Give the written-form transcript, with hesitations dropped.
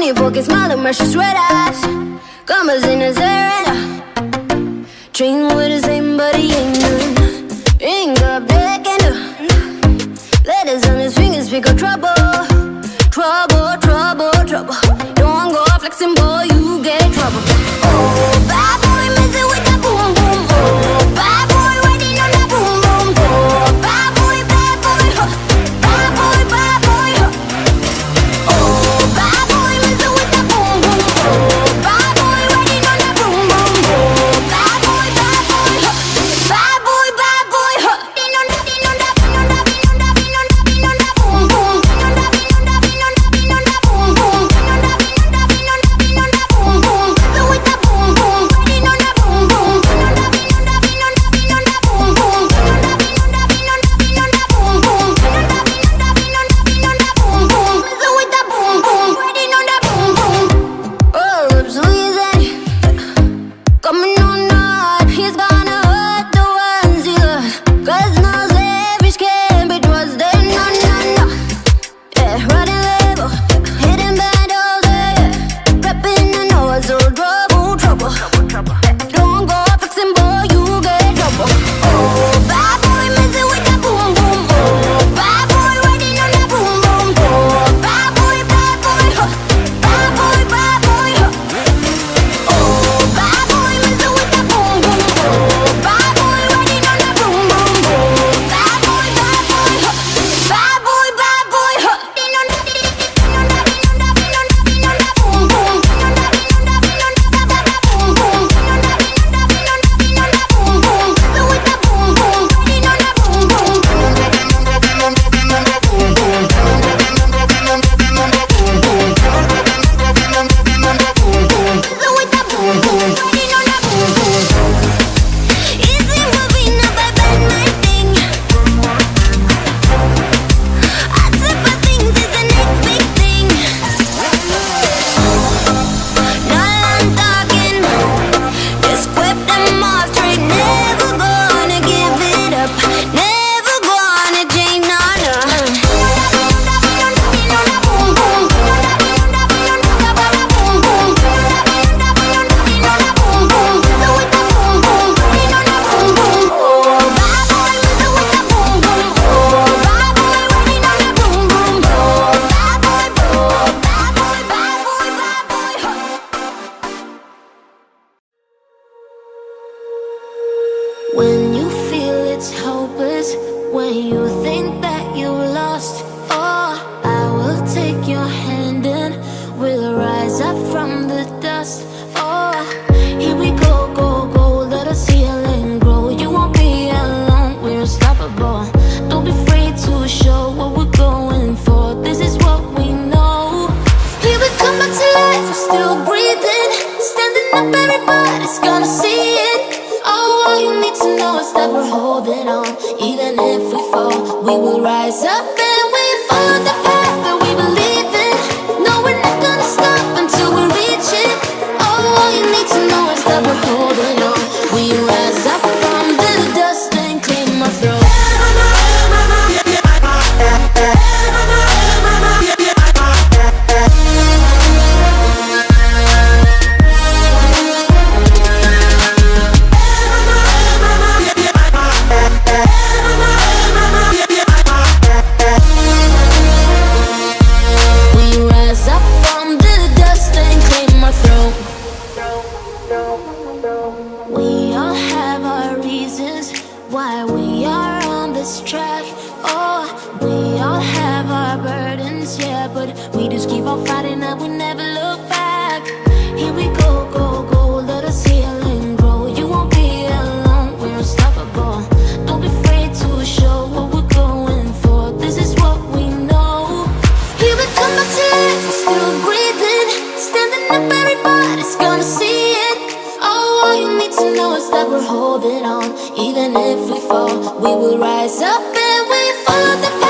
Funny fucking smile and precious red eyes. Commas in his hair. Train with the same but he ain't none. Ain't got black and letters on his fingers speak of trouble. Trouble, trouble, trouble. Don't go flexing, boy, you get trouble. Oh, bad boy, messing with that boom, boom. Oh, bad boy, riding on that boom, boom. Oh, bad boy, huh. Bad boy, huh. Oh, bad boy, messing with that boom, boom. Oh, bad boy, riding on that boom, boom. Oh, bad boy, huh. Bad boy, huh. Din on that, din on that, din on that, din on that, din on that, din on that boom, boom. Din on that, din on that, din on that, din on that boom, boom. Din on that, din on that, din on that, din on that boom, boom. Messing with that boom, boom. Riding on that boom, boom. Din on that, din on that, din on that, din on that boom, boom. Din on that, din on that, din on that, din on that boom, boom. Din on that, din on that, din on that, din on that boom, boom. Messing with that boom, boom. Riding on that boom, boom. Oh, lips squeezing, coming on hard. He's gonna hurt the ones he loves. 'Cause no selfish can't be trusted, no, no, no. Yeah, riding label, hitting bad all day. Repping the know so trouble, trouble. Don't go fixing, boy, you get trouble. Oh, bad boy, messing with that boom, boom. Oh, bad boy, riding on that boom, boom. Oh, bad boy, huh. Bad boy, huh. Oh, bad boy, messing with that boom, boom. Oh, bad boy, riding on that boom, boom. Oh, bad boy, huh. Bad boy, huh. Din on that, din on that, din on that, din on that, din on that boom, boom. Din on that, din on that, din on that, that boom, boom. Din on that, din on that, din on that, din on that boom, boom. Messing with that boom, boom. Riding on that boom, boom. Din on that, din on that, din on that, din on that boom, boom. Din on that, din on that, din on that, din on that boom, boom. Din on that, din on that, din on that, din on that boom, boom. Messing with that boom, boom. Riding on that boom, boom. Easy moving up, I bad my thing. I said for things is the next big thing. Now I'm talking, just whip them off straight. Never gonna give it up, never gonna change, no, no. When you feel it's hopeless, when you think that you lost, oh, I will take your hand and we'll rise up from the dust. Oh, here we go, go, go, let us heal and grow. You won't be alone, we're unstoppable. Don't be afraid to show what we're going for. This is what we know. Here we come back to life, we're still breathing. Standing up, everybody's gonna see it. Oh, all you need to know is that we're holding on. Even if we fall, we will rise up and we follow the path that we believe in. No, we're not gonna stop until we reach it. Oh, all you need to know is that we're holding on. We rise up from the dust and clean my throat. We all have our reasons why we are on this track. Oh, we all have our burdens, yeah, but we just keep on fighting and we never look back. Here we go, go, go, let us heal and grow. You won't be alone, we're unstoppable. Don't be afraid to show what we're going for. This is what we know. Here we come back to life, we're still breathing. Standing up, everybody's gonna see it. Oh, all you need to know is that we're holding on. Even if we fall, we will rise up and we follow the path.